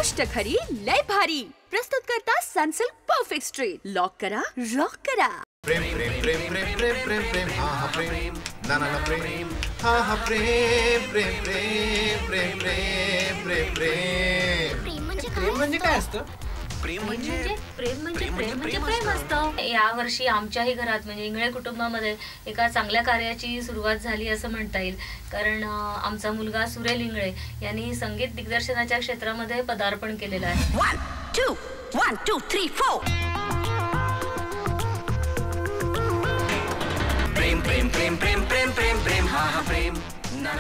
गोष्ट खरी लय भारी प्रस्तुत करता सनसिल्क परफेक्ट स्ट्रेट लॉक करा रॉक करा। प्रेम प्रेम प्रेम प्रेम प्रेम प्रेम प्रेम हा हा प्रेम ना ना ना प्रेम हा हा प्रेम प्रेम प्रेम प्रेम प्रेम प्रेम प्रेम म्हणजे काय असतं? प्रेम असतं। या वर्षी आमच्याही घरात म्हणजे इंगळे कुटुंबामध्ये एका चांगल्या कार्याची सुरुवात झाली असं म्हणता येईल, कारण आमचा मुलगा सुरेल इंगळे यांनी संगीत दिग्दर्शनाच्या क्षेत्रामध्ये पदार्पण केलेलं आहे। 1 2 1 2 3 4 प्रेम प्रेम प्रेम प्रेम प्रेम प्रेम प्रेम हा हा प्रेम।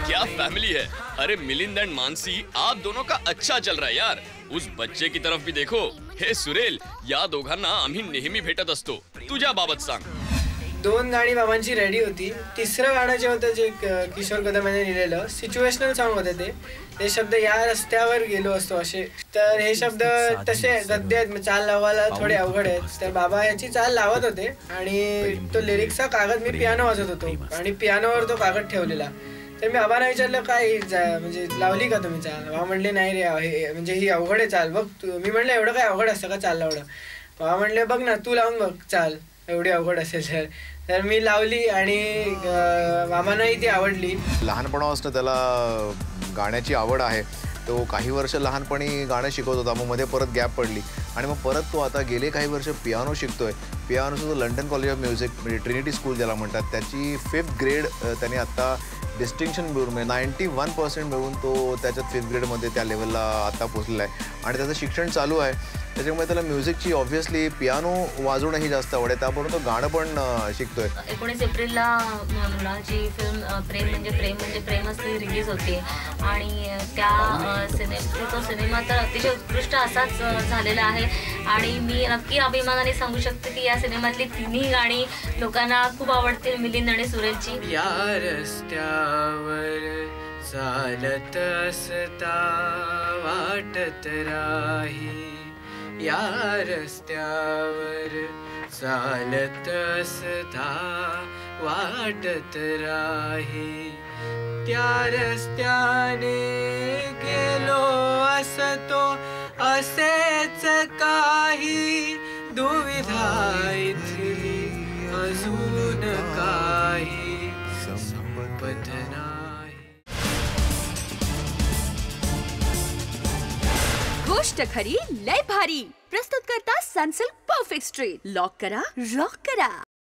क्या फैमिली है। अरे मिलिंद एंड मानसी, आप दोनों का अच्छा चल रहा है यार। उस बच्चे की तरफ भी देखो। हे सुरेल, या दोघांना आम्ही नेहमी भेटत असतो। तुझ्या बाबत सांग। 2 गाणी बाबांची रेडी होती। तिसरं गाणं जे होतं जे किशोर कदम यांनी लिहिलेलं सिच्युएशनल सॉन्ग होते ते शब्द या रस्त्यावर गेलो असतो असे, तर हे शब्द तसे गद्य आहेत, चाल लावायला थोडे अवघड आहेत, तर बाबा याची चाल लावत होते आणि तो लिरिक्सचा कागद मी पियानो वाजवत होतो आणि पियानोवर तो कागद ठेवलेला। तर मी बाबांना विचारलं काय म्हणजे लावली का तुम्ही चाल? बाबा म्हणले नाही रे, म्हणजे ही अवघड आहे चाल बघ तू। मी म्हणलं एवढं काय अवघड असतं का चाल लावणं? बाबा म्हणले बघ ना तू लावून बघ चाल, एवढी अवघड असेल तर मी लावली आणि मामांनाही ती आवडली। लहानपणापासून त्याला गाण्याची आवड आहे। तो काही वर्ष लहानपणी गाणं शिकवत होता, मग मध्ये परत गॅप पडली आणि मग परत तो आता गेले काही वर्ष पियानो शिकतोय। पियानोचं जो लंडन कॉलेज ऑफ म्युझिक म्हणजे ट्रिनिटी स्कूल ज्याला म्हणतात त्याची 5th ग्रेड त्याने आत्ता डिस्टिंक्शन मिळवून 91% मिळवून तो त्याच्यात 5th ग्रेडमध्ये त्या लेवलला आता पोचलेला आहे आणि त्याचं शिक्षण चालू आहे। त्याच्यामुळे त्याला म्युझिकची ऑब्व्हियसली पियानो वाजवणंही जास्त आवड आहे, त्याबरोबर तो गाणं पण शिकतोय। 19 एप्रिलला मुलाची फिल्म प्रेम म्हणजे प्रेम असली रिलीज होते आणि तो सिनेमा तर अतिशय उत्कृष्ट असाच झालेला आहे आणि मी नक्की अभिमानाने सांगू शकते की या सिनेमातली तिन्ही गाणी लोकांना खूप आवडतील, मिलिंद आणि सुरेलची। या रस्त्यावर चालत असता वाटत राही, या रस्त्यावर चालत असता वाटत राही, त्या रस्त्याने गेलो असतो असेच काही दुविधा इथली अजून काही संपत नाही। गोष्ट खरी लय भारी प्रस्तुत करता सनसिल्क परफेक्ट स्ट्रेट लॉक करा रॉक करा।